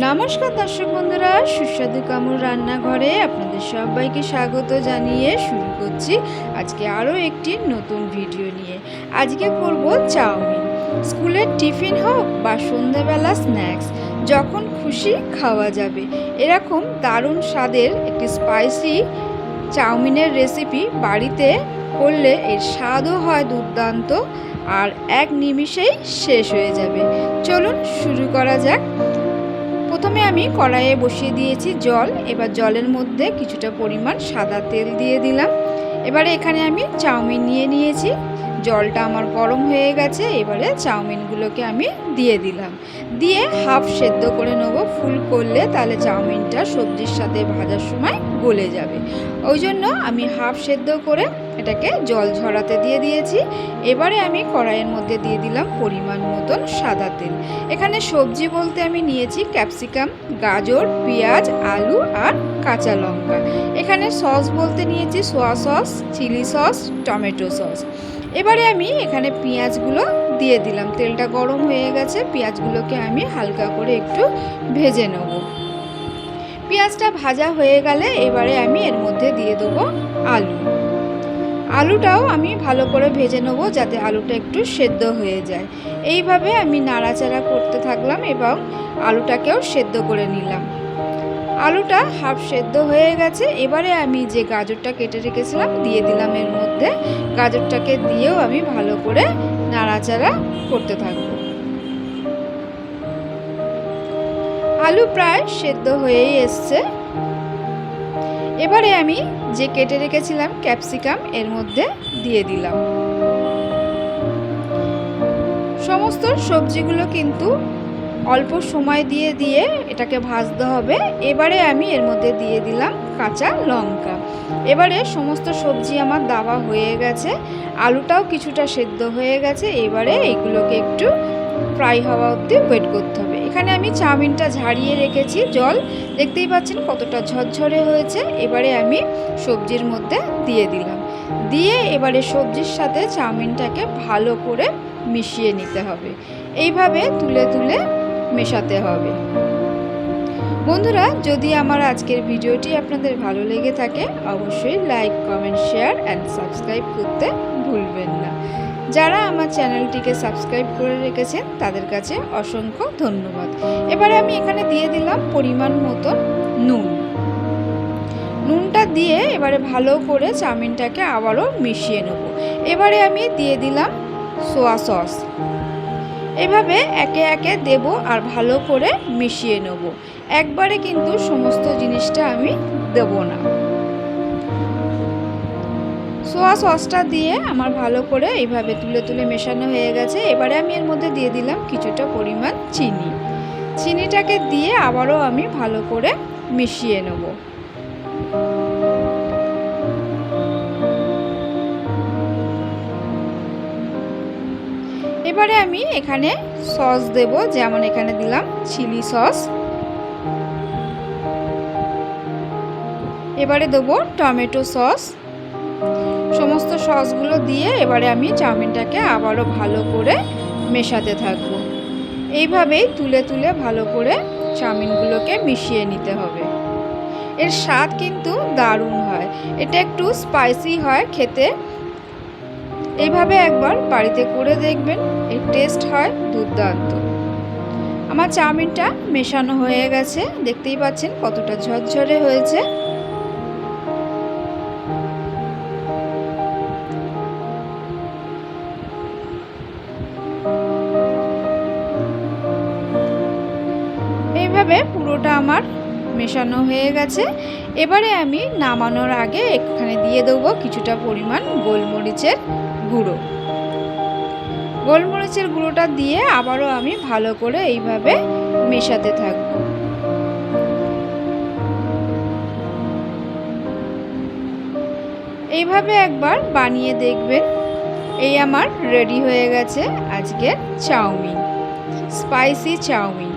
নমস্কার দর্শক বন্ধুরা, সুস্বাদু কামুর রান্নাঘরে আপনাদের সবাইকে স্বাগত জানিয়ে শুরু করছি আজকে আরও একটি নতুন ভিডিও নিয়ে। আজকে করব চাউমিন। স্কুলের টিফিন হোক বা সন্ধ্যাবেলা স্ন্যাক্স, যখন খুশি খাওয়া যাবে এরকম দারুণ স্বাদের একটি স্পাইসি চাউমিনের রেসিপি বাড়িতে করলে এর স্বাদও হয় দুর্দান্ত আর এক নিমিষেই শেষ হয়ে যাবে। চলুন শুরু করা যাক। প্রথমে আমি কড়াইয়ে বসিয়ে দিয়েছি জল। এবার জলের মধ্যে কিছুটা পরিমাণ সাদা তেল দিয়ে দিলাম। এবারে এখানে আমি চাউমিন নিয়ে নিয়েছি। জলটা আমার গরম হয়ে গেছে। এবারে চাউমিনগুলোকে আমি দিয়ে দিলাম, দিয়ে হাফ সেদ্ধ করে নেবো। ফুল করলে তাহলে চাউমিনটা সবজির সাথে ভাজার সময় গলে যাবে, ওই জন্য আমি হাফ সেদ্ধ করে এটাকে জল ঝরাতে দিয়ে দিয়েছি। এবারে আমি কড়াইয়ের মধ্যে দিয়ে দিলাম পরিমাণ মতন সাদা তেল। এখানে সবজি বলতে আমি নিয়েছি ক্যাপসিকাম, গাজর, পেঁয়াজ, আলু আর কাঁচা লঙ্কা। এখানে সস বলতে নিয়েছি soya sauce, chilli sauce, tomato sauce. এবারে আমি এখানে পেঁয়াজগুলো দিয়ে দিলাম। তেলটা গরম হয়ে গেছে, পেঁয়াজগুলোকে আমি হালকা করে একটু ভেজে নেব। পেঁয়াজটা ভাজা হয়ে গেলে এবারে আমি এর মধ্যে দিয়ে দেবো আলু। আলুটাও আমি ভালো করে ভেজে নেব যাতে আলুটা একটু সেদ্ধ হয়ে যায়। এইভাবে আমি নাড়াচাড়া করতে থাকলাম এবং আলুটাকেও সেদ্ধ করে নিলাম। আলুটা হাফ সেদ্ধ হয়ে গেছে। এবারে আমি যে গাজরটা কেটে রেখেছিলাম দিয়ে দিলাম এর মধ্যে। গাজরটাকে দিয়েও আমি ভালো করে নাড়াচাড়া করতে থাকব। আলু প্রায় সেদ্ধ হয়েই এসছে। এবারে আমি যে কেটে রেখেছিলাম ক্যাপসিকাম এর মধ্যে দিয়ে দিলাম। সমস্ত সবজিগুলো কিন্তু অল্প সময় দিয়ে দিয়ে এটাকে ভাজতে হবে। এবারে আমি এর মধ্যে দিয়ে দিলাম কাঁচা লঙ্কা। এবারে সমস্ত সবজি আমার দেওয়া হয়ে গেছে, আলুটাও কিছুটা সেদ্ধ হয়ে গেছে। এবারে এইগুলোকে একটু ফ্রাই হওয়া অবধি ওয়েট করতে হবে। এখানে আমি চাউমিনটা ঝারিয়ে রেখেছি, জল দেখতেই পাচ্ছেন কতটা ঝরঝরে হয়েছে। এবারে আমি সবজির মধ্যে দিয়ে দিলাম, দিয়ে এবারে সবজির সাথে চাউমিনটাকে ভালো করে মিশিয়ে নিতে হবে। এইভাবে তুলে তুলে মেশাতে হবে। বন্ধুরা, যদি আমার আজকের ভিডিওটি আপনাদের ভালো লেগে থাকে অবশ্যই like, comment, share and subscribe করতে ভুলবেন না। যারা আমার চ্যানেলটিকে সাবস্ক্রাইব করে রেখেছেন তাদের কাছে অসংখ্য ধন্যবাদ। এবারে আমি এখানে দিয়ে দিলাম পরিমাণ মতন নুন। নুনটা দিয়ে এবারে ভালো করে চাউমিনটাকে আবারও মিশিয়ে নেব। এবারে আমি দিয়ে দিলাম সোয়া সস। এভাবে একে একে দেব আর ভালো করে মিশিয়ে নেব। একবারে কিন্তু সমস্ত জিনিসটা আমি দেব না। সোয়া সসটা দিয়ে আমার ভালো করে এইভাবে তুলে তুলে মেশানো হয়ে গেছে। এবারে আমি এর মধ্যে দিয়ে দিলাম কিছুটা পরিমাণ চিনি। চিনিটাকে দিয়ে আবারও আমি ভালো করে মিশিয়ে নেব। এবারে আমি এখানে সস দেব, যেমন এখানে দিলাম চিলি সস। এবারে দেবো টমেটো সস। সমস্ত সসগুলো দিয়ে এবারে আমি চাউমিনটাকে আবারও ভালো করে মেশাতে থাকব। এইভাবেই তুলে তুলে ভালো করে চাউমিনগুলোকে মিশিয়ে নিতে হবে। এর স্বাদ কিন্তু দারুণ হয়, এটা একটু স্পাইসি হয় খেতে। এইভাবে একবার বাড়িতে করে দেখবেন, এর টেস্ট হয় দুর্দান্ত। আমার চাউমিনটা মেশানো হয়ে গেছে, দেখতেই পাচ্ছেন কতটা ঝরঝরে হয়েছে। এইভাবে পুরোটা আমার মেশানো হয়ে গেছে। এবারে আমি নামানোর আগে এখানে দিয়ে দেবো কিছুটা পরিমাণ গোলমরিচের গুঁড়ো। গোলমরিচের গুঁড়োটা দিয়ে আবারও আমি ভালো করে এইভাবে মেশাতে থাকব। এইভাবে একবার বানিয়ে দেখবেন। এই আমার রেডি হয়ে গেছে আজকের চাউমিন, স্পাইসি চাউমিন।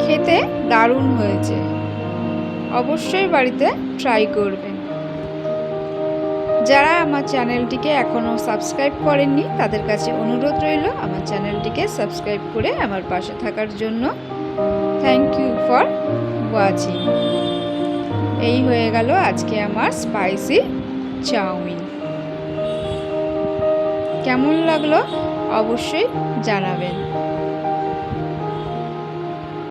খেতে দারুণ হয়েছে, অবশ্যই বাড়িতে ট্রাই করবেন। যারা আমার চ্যানেলটিকে এখনও সাবস্ক্রাইব করেননি তাদের কাছে অনুরোধ রইল আমার চ্যানেলটিকে সাবস্ক্রাইব করে আমার পাশে থাকার জন্য। Thank you for watching. এই হয়ে গেল আজকে আমার স্পাইসি চাউমিন। কেমন লাগলো অবশ্যই জানাবেন।